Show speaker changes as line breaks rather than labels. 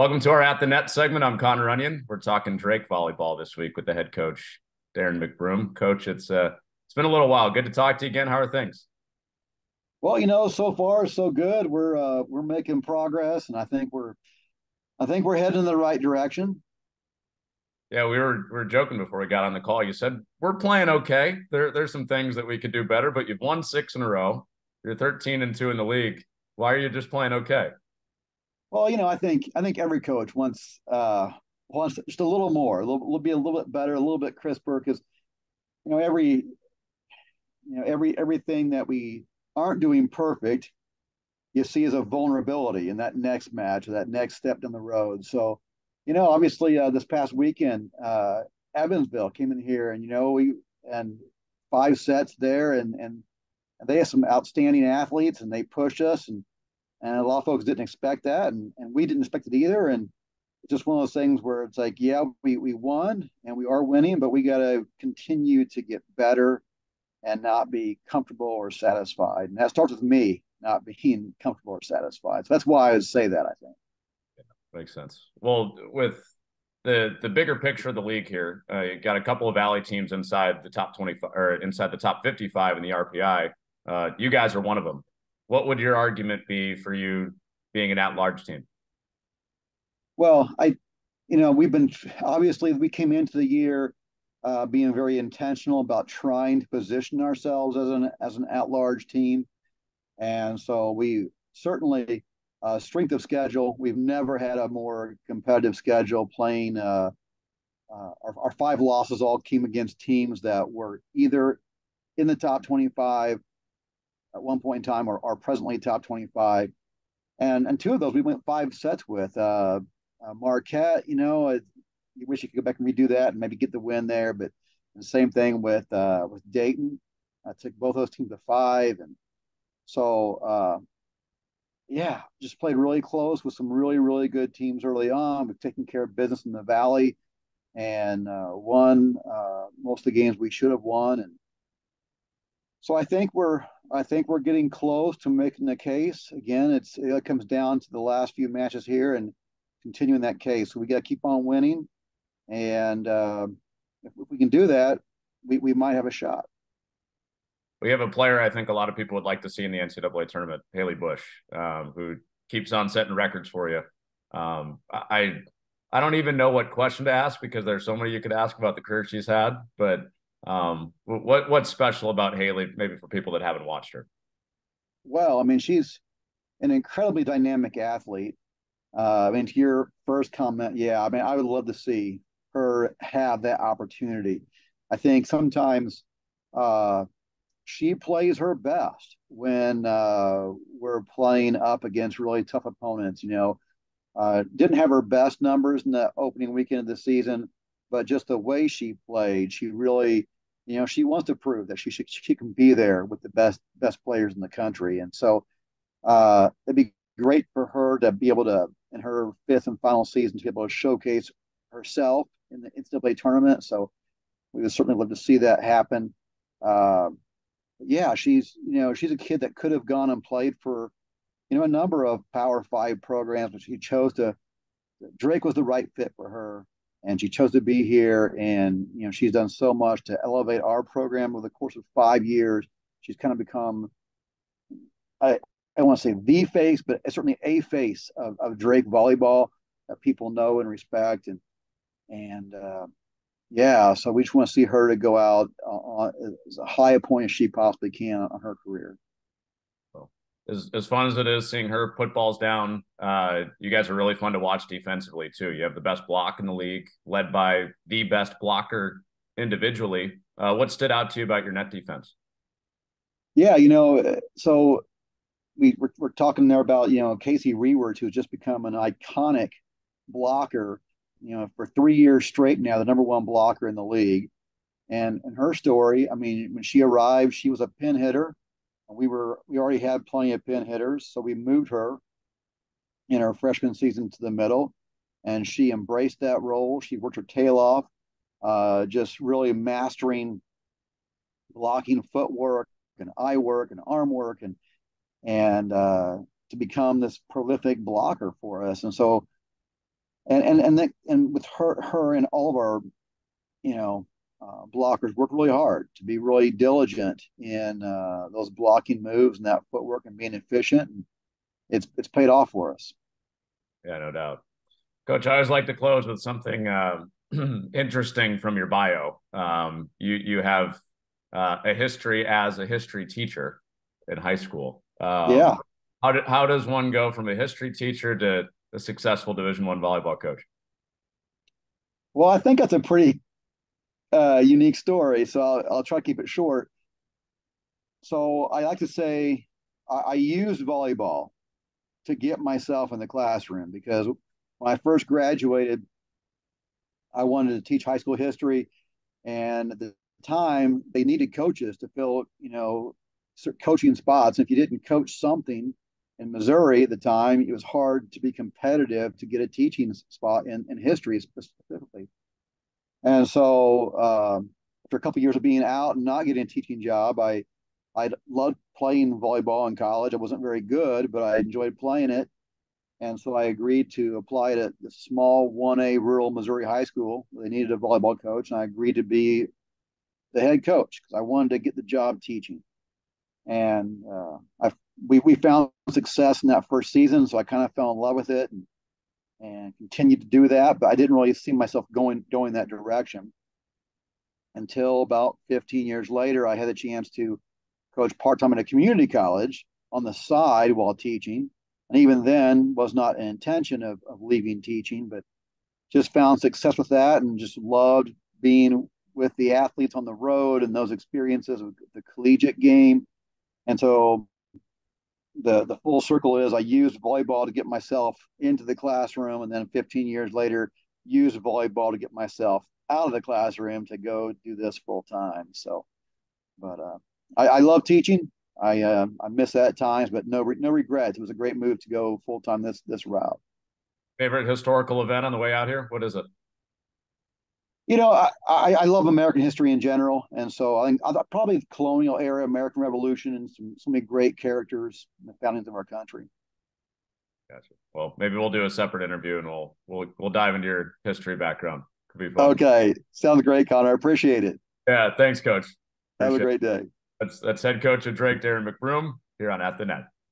Welcome to our At the Net segment. I'm Connor Onion. We're talking Drake volleyball this week with the head coach, Darrin McBroom. Coach, it's been a little while. Good to talk to you again. How are things?
Well, so far so good. We're making progress, and I think we're heading in the right direction.
Yeah, we were joking before we got on the call. You said we're playing okay. There's some things that we could do better, but you've won six in a row. You're 13-2 in the league. Why are you just playing okay?
Well, I think every coach wants just a little more, be a little bit better, a little bit crisper, because you know every everything that we aren't doing perfect, you see as a vulnerability in that next match or that next step down the road. So, obviously this past weekend, Evansville came in here, and we and 5 sets there, and they have some outstanding athletes, and they pushed us, and a lot of folks didn't expect that, and we didn't expect it either. And it's just one of those things where it's like, yeah, we won and we are winning, but we got to continue to get better and not be comfortable or satisfied. And that starts with me not being comfortable or satisfied. So that's why I would say that, I think.
Makes sense. Well, with the bigger picture of the league here, you got a couple of Valley teams inside the top 25 or inside the top 55 in the RPI. You guys are one of them. What would your argument be for you being an at-large team?
Well, we've been obviously we came into the year being very intentional about trying to position ourselves as an at-large team, and so we certainly strength of schedule. We've never had a more competitive schedule. Playing our 5 losses all came against teams that were either in the top 25 at one point in time or are presently top 25, and 2 of those we went 5 sets with. Marquette, you wish you could go back and redo that and maybe get the win there. But the same thing with Dayton. I took both those teams to 5, and so yeah, just played really close with some really really good teams early on. We've taken care of business in the Valley and won most of the games we should have won, and so I think we're getting close to making the case. Again, it comes down to the last few matches here and continuing that case. So we got to keep on winning, and if we can do that, we might have a shot.
We have a player I think a lot of people would like to see in the NCAA tournament, Haley Bush, who keeps on setting records for you. I don't even know what question to ask because there's so many you could ask about the career she's had. But what's special about Haley, maybe for people that haven't watched her?
Well, I mean, she's an incredibly dynamic athlete. I mean, to your first comment, yeah, I mean, I would love to see her have that opportunity. I think sometimes uh, she plays her best when we're playing up against really tough opponents. Didn't have her best numbers in the opening weekend of the season, but just the way she played, she really, she wants to prove that she can be there with the best players in the country. And so it'd be great for her to be able to, in her fifth and final season, to be able to showcase herself in the NCAA tournament. So we would certainly love to see that happen. Uh, yeah, she's a kid that could have gone and played for a number of Power 5 programs, but she chose to. Drake was the right fit for her, and she chose to be here. And she's done so much to elevate our program over the course of 5 years. She's kind of become, I I want to say the face, but certainly a face of Drake volleyball that people know and respect. And yeah, so we just want to see her to go out on as high a point as she possibly can on her career.
So, as fun as it is seeing her put balls down, you guys are really fun to watch defensively too. You have the best block in the league, led by the best blocker individually. What stood out to you about your net defense?
Yeah, so we're talking there about Casey Rewords, who's just become an iconic blocker, for 3 years straight now, the number one blocker in the league. And her story, I mean, when she arrived, she was a pin hitter. We already had plenty of pin hitters, so we moved her in her freshman season to the middle, and she embraced that role. She worked her tail off, just really mastering blocking footwork and eye work and arm work, and to become this prolific blocker for us. And so And with her and all of our, you know, blockers worked really hard to be really diligent in those blocking moves and that footwork and being efficient. And it's paid off for us.
Yeah, no doubt. Coach, I always like to close with something interesting from your bio. You have a history as a history teacher in high school.
Yeah.
How does one go from a history teacher to a successful Division I volleyball coach?
Well, I think that's a pretty unique story, so I'll try to keep it short. So I like to say I used volleyball to get myself in the classroom because when I first graduated, I wanted to teach high school history, and at the time they needed coaches to fill, coaching spots. If you didn't coach something in Missouri at the time, it was hard to be competitive to get a teaching spot in history specifically. And so after a couple of years of being out and not getting a teaching job, I loved playing volleyball in college. I wasn't very good, but I enjoyed playing it. And so I agreed to apply to the small 1A rural Missouri high school. They needed a volleyball coach, and I agreed to be the head coach because I wanted to get the job teaching. And we found success in that first season, so I kind of fell in love with it and continued to do that. But I didn't really see myself going that direction until about 15 years later. I had the chance to coach part time at a community college on the side while teaching. And even then was not an intention of leaving teaching, but just found success with that and just loved being with the athletes on the road and those experiences of the collegiate game. And so the full circle is I used volleyball to get myself into the classroom, and then 15 years later, used volleyball to get myself out of the classroom to go do this full time. So, but I love teaching. I miss that at times, but no regrets. It was a great move to go full time this route.
Favorite historical event on the way out here? What is it?
I love American history in general, and so I think probably the colonial era, American Revolution, and so many great characters in the foundings of our country.
Gotcha. Well, maybe we'll do a separate interview and we'll dive into your history background. Could be fun.
Okay, sounds great, Connor. I appreciate it.
Yeah, thanks, Coach.
Have a
Appreciate
great day.
it. That's head coach of Drake, Darrin McBroom, here on At the Net.